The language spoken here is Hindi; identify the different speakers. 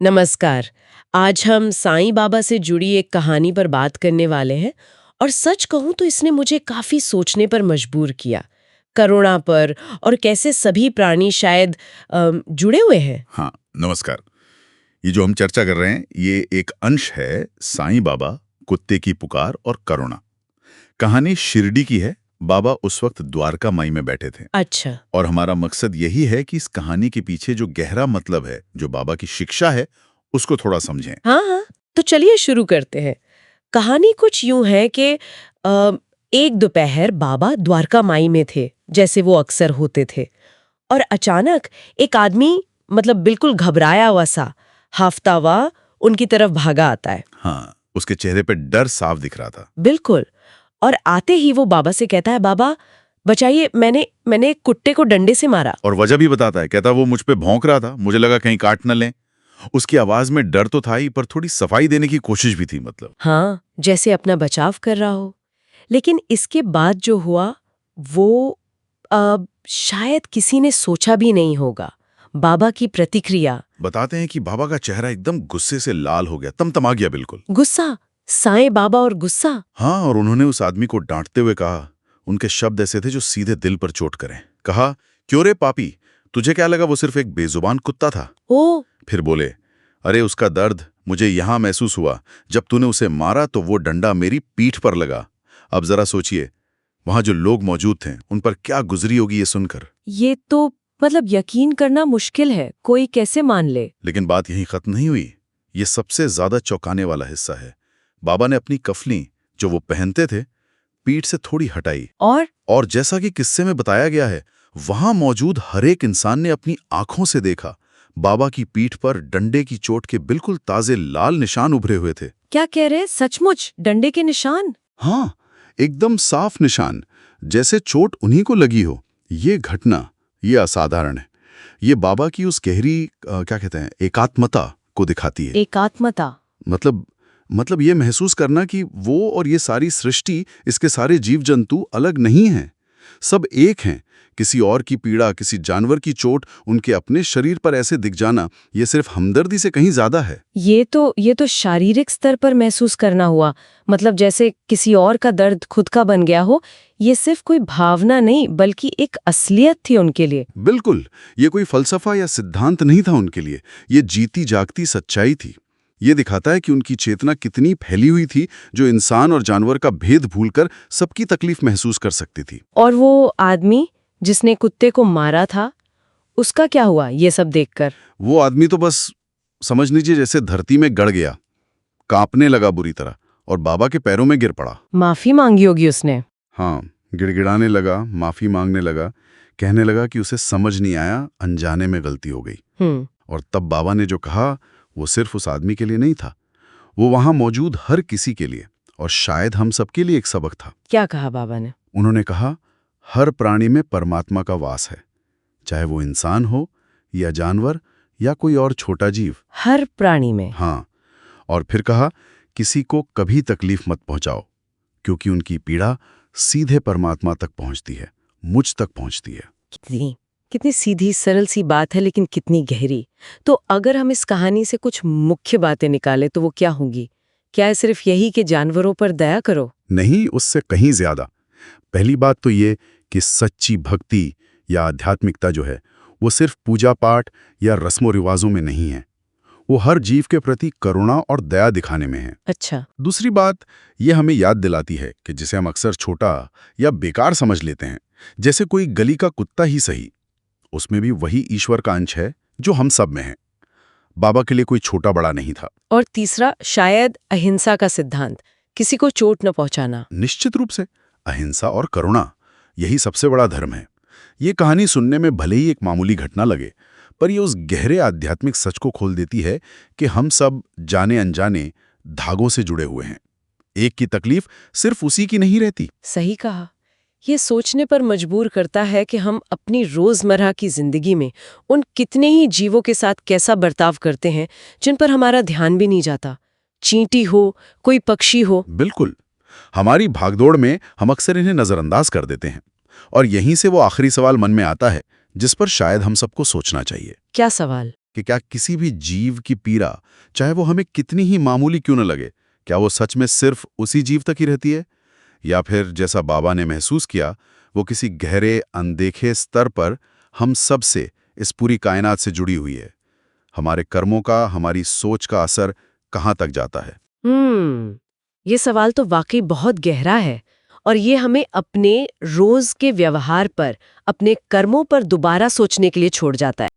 Speaker 1: नमस्कार। आज हम साईं बाबा से जुड़ी एक कहानी पर बात करने वाले हैं और सच कहूं तो इसने मुझे काफी सोचने पर मजबूर किया। करुणा पर और कैसे सभी प्राणी शायद जुड़े हुए हैं।
Speaker 2: हाँ, नमस्कार। ये जो हम चर्चा कर रहे हैं ये एक अंश है साईं बाबा, कुत्ते की पुकार और करुणा। कहानी शिरडी की है। बाबा उस वक्त द्वारका माई में बैठे थे
Speaker 1: अच्छा।
Speaker 2: और हमारा मकसद यही है कि इस कहानी के पीछे जो गहरा मतलब है, जो बाबा की शिक्षा है, उसको थोड़ा समझें।
Speaker 1: हाँ हाँ, तो चलिए शुरू करते हैं। कहानी कुछ यूं है कि एक दोपहर बाबा द्वारका माई में थे, जैसे वो अक्सर होते थे, और अचानक एक आदमी मतलब बिल्कुल घबराया हुआ सा, हाफता हुआ उनकी तरफ भागा आता है।
Speaker 2: हाँ, उसके चेहरे पे डर साफ दिख रहा था।
Speaker 1: बिल्कुल। और आते ही वो बाबा से कहता है, बाबा बचाइए, मैंने एक कुत्ते को डंडे से मारा।
Speaker 2: और वजह भी बताता है। कहता वो मुझ पे भौंक रहा था, मुझे लगा कहीं काट न लें। उसकी आवाज में डर तो था ही, पर थोड़ी सफाई देने की कोशिश भी थी। मतलब
Speaker 1: हाँ, जैसे अपना बचाव कर रहा हो। लेकिन इसके बाद जो हुआ वो शायद किसी ने सोचा भी नहीं होगा। बाबा की प्रतिक्रिया।
Speaker 2: बताते हैं कि बाबा का चेहरा एकदम गुस्से से लाल हो गया, तमतमा गया बिल्कुल।
Speaker 1: गुस्सा। साईं बाबा और गुस्सा।
Speaker 2: हाँ, और उन्होंने उस आदमी को डांटते हुए कहा, उनके शब्द ऐसे थे जो सीधे दिल पर चोट करें। कहा, क्यों रे पापी, तुझे क्या लगा वो सिर्फ एक बेजुबान कुत्ता था?
Speaker 1: ओ।
Speaker 2: फिर बोले, अरे उसका दर्द मुझे यहां महसूस हुआ। जब तूने उसे मारा तो वो डंडा मेरी पीठ पर लगा। अब जरा सोचिए, वहां जो लोग मौजूद थे उन पर क्या गुजरी होगी ये सुनकर।
Speaker 1: ये तो मतलब यकीन करना मुश्किल है, कोई कैसे मान ले।
Speaker 2: लेकिन बात यहीं खत्म नहीं हुई। ये सबसे ज्यादा चौंकाने वाला हिस्सा है। बाबा ने अपनी कफली जो वो पहनते थे पीठ से थोड़ी हटाई, और जैसा कि किस्से में बताया गया है, वहां मौजूद हर एक इंसान ने अपनी आंखों से देखा बाबा की पीठ पर डंडे की चोट के बिल्कुल ताजे लाल निशान उभरे हुए थे।
Speaker 1: क्या कह रहे? सचमुच डंडे के निशान?
Speaker 2: हाँ, एकदम साफ निशान, जैसे चोट उन्हीं को लगी हो। ये घटना, ये असाधारण है। ये बाबा की उस गहरी क्या कहते हैं, एकात्मता को दिखाती है।
Speaker 1: एकात्मता
Speaker 2: मतलब ये महसूस करना कि वो और ये सारी सृष्टि, इसके सारे जीव जंतु अलग नहीं हैं, सब एक हैं। किसी और की पीड़ा, किसी जानवर की चोट उनके अपने शरीर पर ऐसे दिख जाना, ये सिर्फ हमदर्दी से कहीं ज्यादा है।
Speaker 1: ये तो शारीरिक स्तर पर महसूस करना हुआ। मतलब जैसे किसी और का दर्द खुद का बन गया हो। ये सिर्फ कोई भावना नहीं, बल्कि एक असलियत थी उनके लिए।
Speaker 2: बिल्कुल, ये कोई फलसफा या सिद्धांत नहीं था उनके लिए, ये जीती जागती सच्चाई थी। ये दिखाता है कि उनकी चेतना कितनी फैली हुई थी, जो इंसान और जानवर का भेद भूलकर सबकी तकलीफ महसूस कर सकती थी।
Speaker 1: और वो आदमी जिसने कुत्ते को मारा था, उसका क्या हुआ ये सब देखकर?
Speaker 2: वो आदमी तो बस समझ लीजिए जैसे धरती में गड़ गया, कांपने लगा बुरी तरह और बाबा के पैरों में गिर पड़ा।
Speaker 1: माफी मांगी होगी उसने।
Speaker 2: हाँ, गिड़गिड़ाने लगा, माफी मांगने लगा, कहने लगा कि उसे समझ नहीं आया, अनजाने में गलती हो गई। और तब बाबा ने जो कहा वो सिर्फ उस आदमी के लिए नहीं था, वो वहां मौजूद हर किसी के लिए और शायद हम सबके लिए एक सबक था।
Speaker 1: क्या कहा बाबा ने?
Speaker 2: उन्होंने कहा, हर प्राणी में परमात्मा का वास है, चाहे वो इंसान हो या जानवर या कोई और छोटा जीव।
Speaker 1: हर प्राणी में?
Speaker 2: हाँ, और फिर कहा, किसी को कभी तकलीफ मत पहुंचाओ, क्योंकि उनकी पीड़ा सीधे परमात्मा तक पहुंचती है, मुझ तक पहुंचती है।
Speaker 1: कितनी सीधी सरल सी बात है, लेकिन कितनी गहरी। तो अगर हम इस कहानी से कुछ मुख्य बातें निकालें तो वो क्या होंगी? क्या है सिर्फ यही कि जानवरों पर दया करो?
Speaker 2: नहीं, उससे कहीं ज्यादा। पहली बात तो ये कि सच्ची भक्ति या आध्यात्मिकता जो है वो सिर्फ पूजा पाठ या रस्मों रिवाजों में नहीं है, वो हर जीव के प्रति करुणा और दया दिखाने में है।
Speaker 1: अच्छा।
Speaker 2: दूसरी बात ये हमें याद दिलाती है कि जिसे हम अक्सर छोटा या बेकार समझ लेते हैं, जैसे कोई गली का कुत्ता ही सही, उसमें भी वही ईश्वर का अंश है जो हम सब में है। बाबा के लिए कोई छोटा बड़ा नहीं था।
Speaker 1: और तीसरा, शायद अहिंसा का सिद्धांत, किसी को चोट न पहुंचाना।
Speaker 2: निश्चित रूप से अहिंसा और करुणा, यही सबसे बड़ा धर्म है। ये कहानी सुनने में भले ही एक मामूली घटना लगे, पर ये उस गहरे आध्यात्मिक सच को खोल देती है कि हम सब जाने अनजाने धागों से जुड़े हुए हैं। एक की तकलीफ सिर्फ उसी की नहीं रहती।
Speaker 1: सही कहा। ये सोचने पर मजबूर करता है कि हम अपनी रोजमर्रा की जिंदगी में उन कितने ही जीवों के साथ कैसा बर्ताव करते हैं जिन पर हमारा ध्यान भी नहीं जाता। चींटी हो, कोई पक्षी हो।
Speaker 2: बिल्कुल, हमारी भागदौड़ में हम अक्सर इन्हें नजरअंदाज कर देते हैं। और यहीं से वो आखिरी सवाल मन में आता है जिस पर शायद हम सबको सोचना चाहिए।
Speaker 1: क्या सवाल?
Speaker 2: कि क्या किसी भी जीव की पीड़ा, चाहे वो हमें कितनी ही मामूली क्यों न लगे, क्या वो सच में सिर्फ उसी जीव तक ही रहती है? या फिर जैसा बाबा ने महसूस किया, वो किसी गहरे अनदेखे स्तर पर हम सब से, इस पूरी कायनात से जुड़ी हुई है? हमारे कर्मों का, हमारी सोच का असर कहाँ तक जाता है?
Speaker 1: ये सवाल तो वाकई बहुत गहरा है और ये हमें अपने रोज के व्यवहार पर, अपने कर्मों पर दोबारा सोचने के लिए छोड़ जाता है।